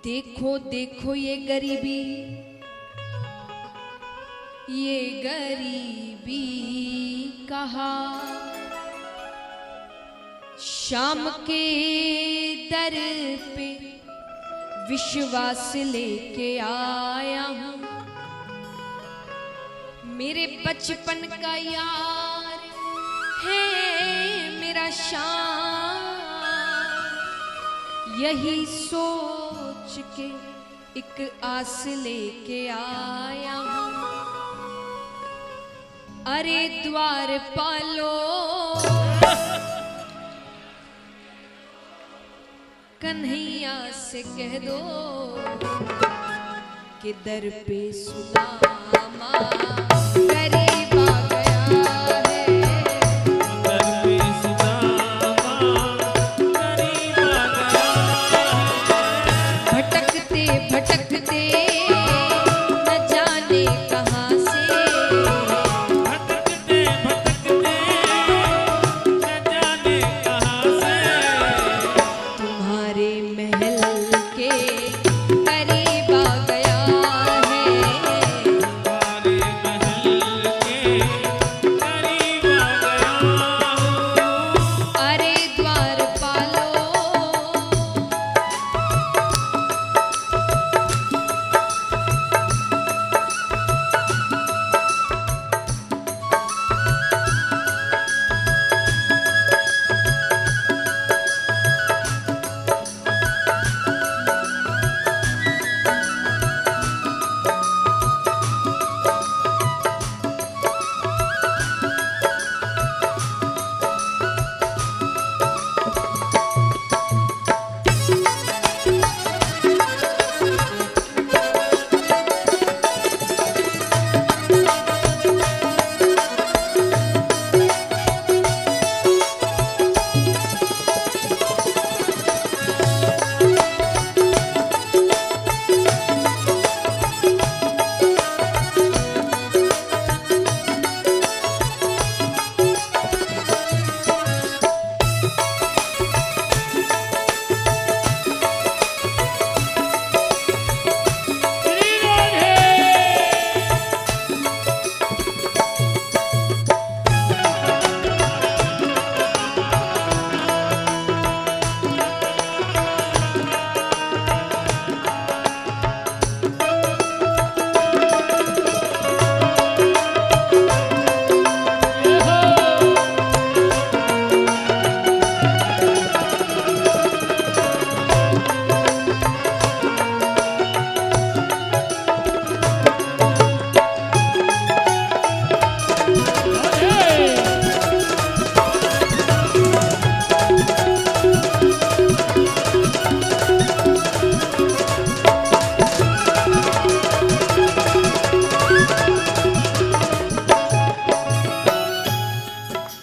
देखो देखो ये गरीबी कहा शाम के दर पे विश्वास लेके आया हूँ। मेरे बचपन का यार है मेरा शाम, यही सोच के एक आस लेके आया हूँ। अरे द्वार पालो कन्हैया से कह दो कि दर पे सुदामा गरीब आ गया है। दर पे सुदामा गरीब आ गया है। भटकते भटकते न जाने कहाँ से, भटकते भटकते न जाने कहाँ से तुम्हारे महल के करीब आ गया है। तुम्हारे महल के करीब आ गया हूँ। अरे द्वार पालो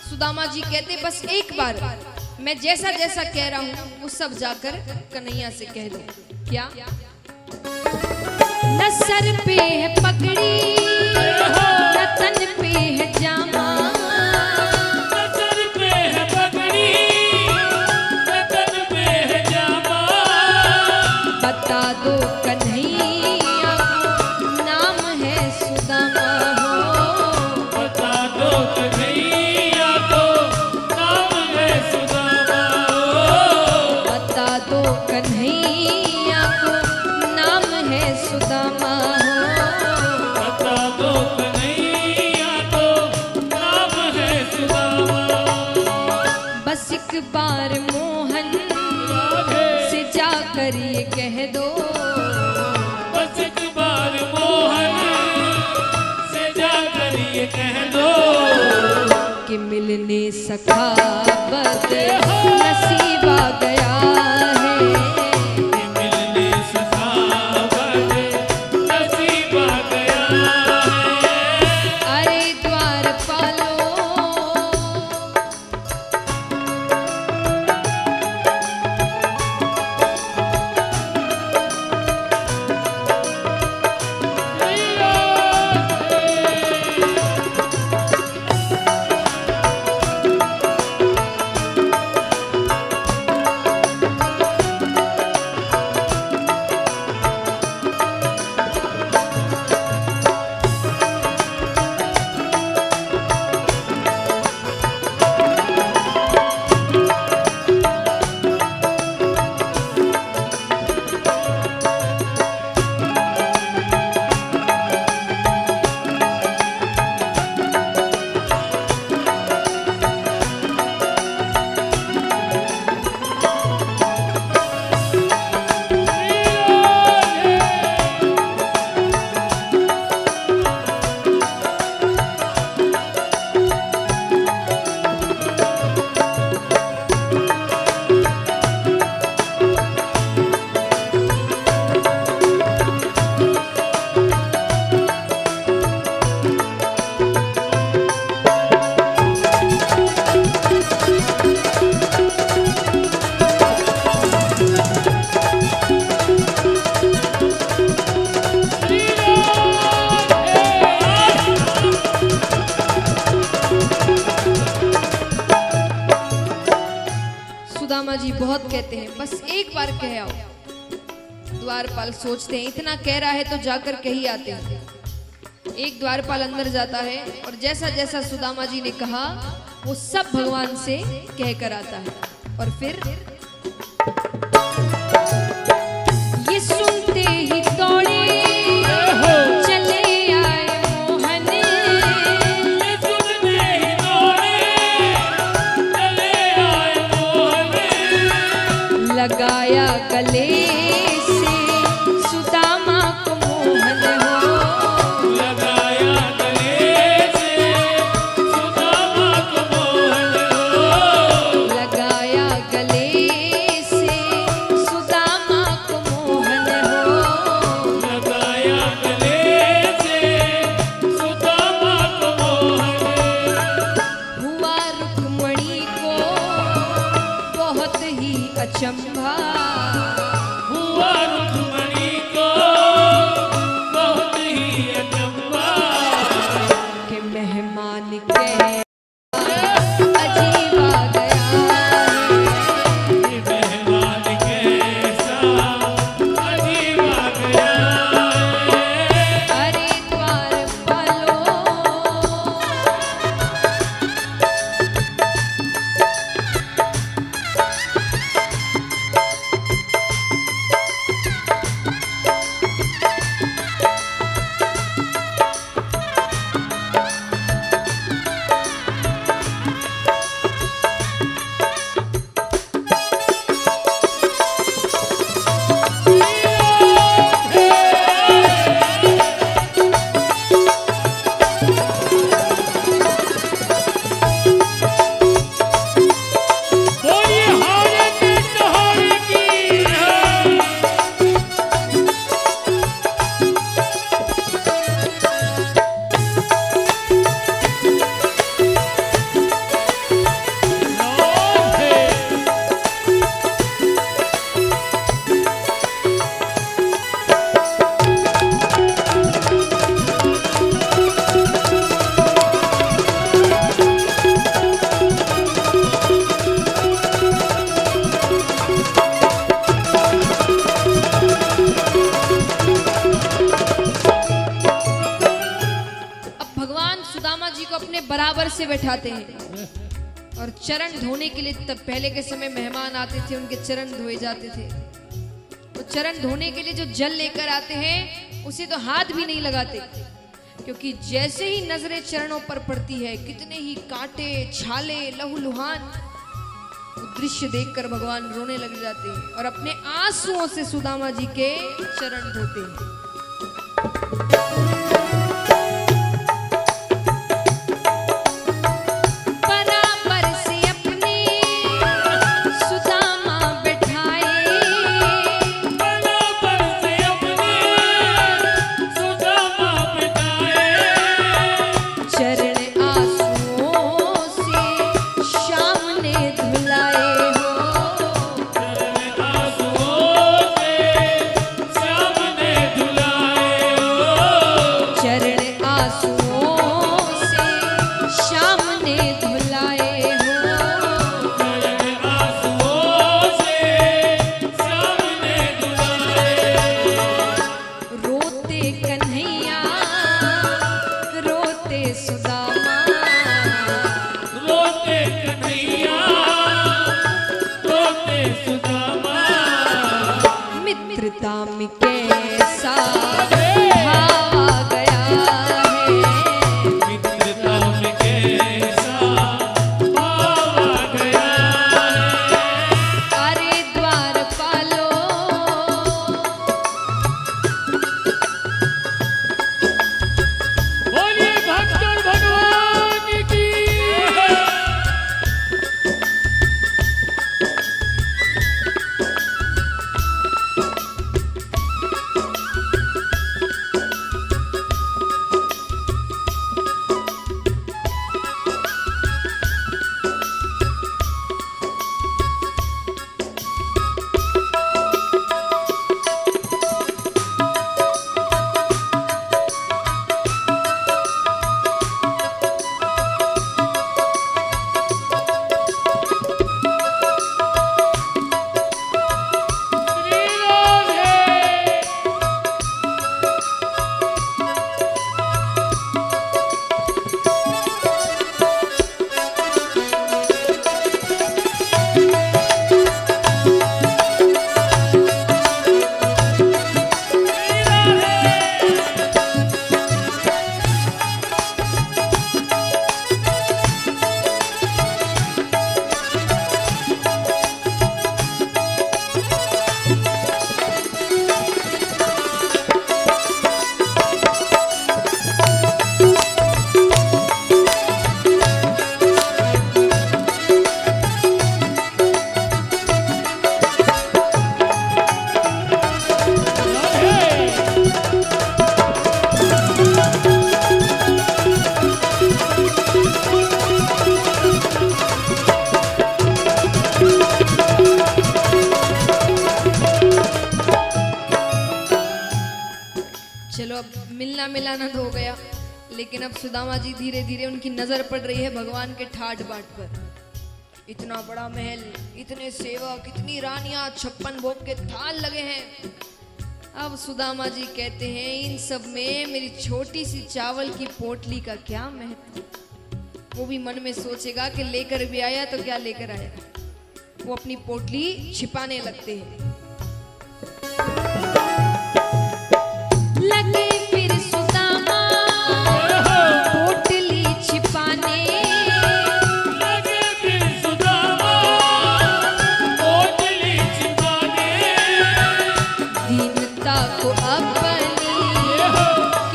सुदामा जी कहते बस एक बार मैं जैसा जैसा कह रहा हूँ वो सब जाकर कन्हैया से कह दो। क्या न सर पे है पगड़ी न तन पे है जामा, सर पे है पगड़ी तन पे है जामा। बता दो कन्हैया नाम है सुदामा हो। बता दो कन्हैया को नाम है सुदामा। बता दो कन्हैया को नाम है सुदामा हो। बता दो कन्हैया को नाम है सुदामा। बस एक बार मोहन राधे से जाकर ये कह दो बस एक बार मोहन से जाकर ये कह दो कि मिलने सखावत नसीब आ गया है। कि मिलने सखावत नसीब आ गया है। अरे द्वार पालो कहते हैं बस एक बार कह आओ। द्वारपाल सोचते हैं इतना कह रहा है तो जाकर कही आते हैं। एक द्वारपाल अंदर जाता है और जैसा जैसा सुदामा जी ने कहा वो सब भगवान से कह कर आता है। और फिर ये सुनते ही दौड़े चले आए मोहन, ये सुनते ही दौड़े चले आए मोहन, लगाया गले से सुदामा को मोहन हो। लगाया गले से सुदामा को मोहन हो, लगाया गले से सुदामा को मोहन हो। लगाया गले से सुदामा को मोहन। हुआ रुक्मणी को बहुत ही अचंभा, हुआ रुक्मणी को बहुत ही अचंभा, के मेहमान कह अजीब आ गया है। ये मेहमान कैसा अजीब आ गया है। अरे द्वारपालो कोई हालत सहारे की है, नाम है अब भगवान सुदामा जी को अपने बराबर से बैठाते हैं और चरण धोने के लिए, तब पहले के समय मेहमान आते थे उनके चरण धोए जाते थे। तो चरण धोने के लिए जो जल लेकर आते हैं उसे तो हाथ भी नहीं लगाते, क्योंकि जैसे ही नजरें चरणों पर पड़ती है कितने ही कांटे छाले लहूलुहान, वो दृश्य देखकर भगवान रोने लग जाते हैं और अपने आंसुओं से सुदामा जी के चरण धोते हैं। बराबर से अपने सुदामा बैठाए, बराबर से अपने सुदामा बिठाए, चरण आंसुओं से श्याम ने धुलाए हो। चरण आंसुओं से श्याम ने धुलाए हो, चरण आंसुओं से श्याम ने धुलाए हो। चरण आंसुओं से श्याम ने धुलाए। रोते कन्हैया रोते सुदामा, रोते कन्हैया रोते सुदामा, मित्रता में कैसा भाव आ गया है। मित्रता में कैसा भाव आ गया है। अरे द्वारपालो बोलिए भक्तों भगवान की। चलो अब मिलना मिलाना तो हो गया, लेकिन अब सुदामा जी धीरे धीरे उनकी नजर पड़ रही है भगवान के ठाट बाट पर। इतना बड़ा महल, इतने सेवक, इतनी रानियां, 56 भोग के थाल लगे हैं। अब सुदामा जी कहते हैं इन सब में मेरी छोटी सी चावल की पोटली का क्या महत्व। वो भी मन में सोचेगा कि लेकर भी आया तो क्या लेकर आया। वो अपनी पोटली छिपाने लगते हैं। लगे फिर सुदामा पोटली छिपाने, लगे फिर सुदामा पोटली छिपाने, दीनता को अपनी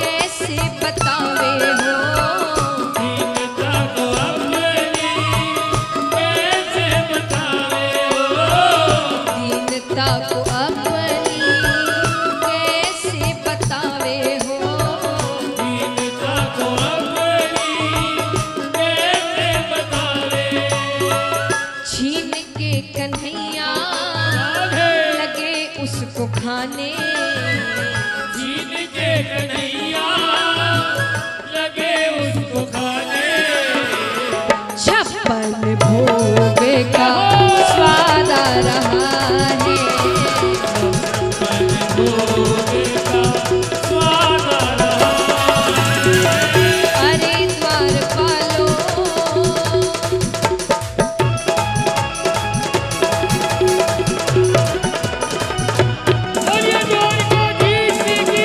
कैसे बतावे हो, दीनता को अपनी कैसे बतावे हो, दीनता को अपनी कैसे बतावे हो। दीनता को अपनी कैसे बतावे। छीन के कन्हैया लगे उसको खाने, छीन के कन्हैया लगे उसको खाने, 56 भोग का स्वाद आ रहा है। भोग का स्वाद आ रहा अरे द्वारपालो बोलिए द्वारकाधीश की।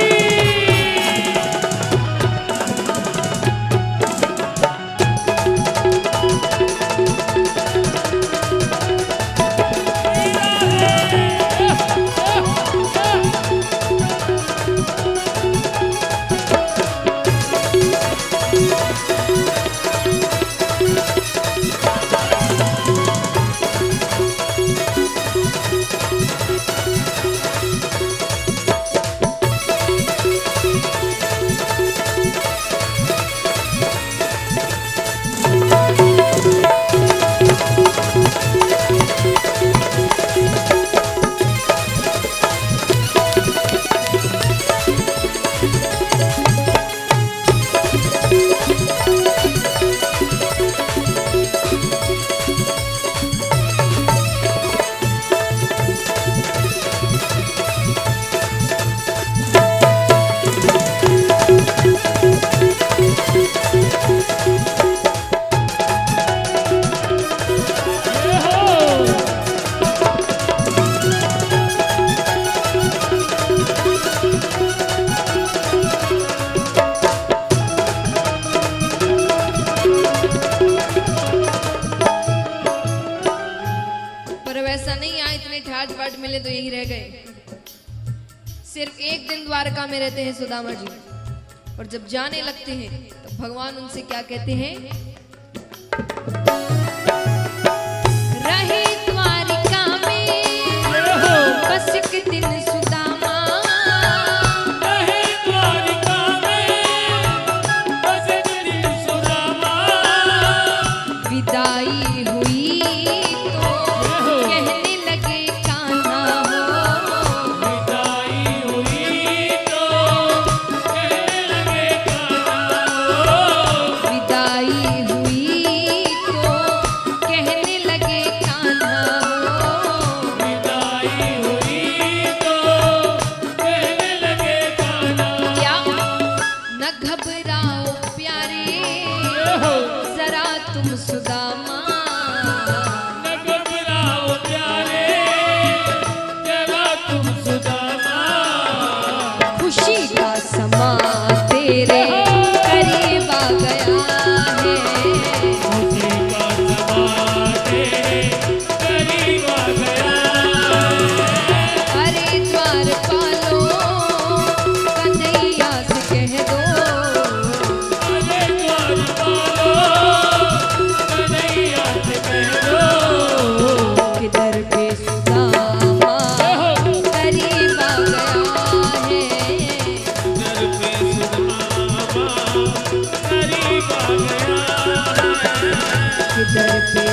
पर वैसा नहीं, यहाँ इतने ठाट बाट मिले तो यही रह गए। सिर्फ एक दिन द्वारका में रहते हैं सुदामा जी, और जब जाने लगते हैं तो भगवान उनसे क्या कहते हैं, रहे द्वारिका में बस एक दिन सुदामा, रहे द्वारिका में बस एक दिन सुदामा, विदाई हुई तो कहने लगे कान्हा हो, विदाई हुई तो कहने लगे कान्हा हो, विदाई हुई तो कहने लगे कान्हा हो। विदाई हुई तो कहने लगे कान्हा। क्या न घबराओ प्यारे जरा तुम सुदामा, न घबराओ प्यारे जरा तुम सुदामा, खुशी का समा तेरे करीब आ गया है। खुशी का समा तेरे करीब आ गया है। अरे द्वारपालो कन्हैया से कह दो, अरे द्वारपालो कन्हैया से कह दो, कि दर पे सुदामा करीब आ गया है। दर पे सुदामा करीब आ गया है। कि दर पे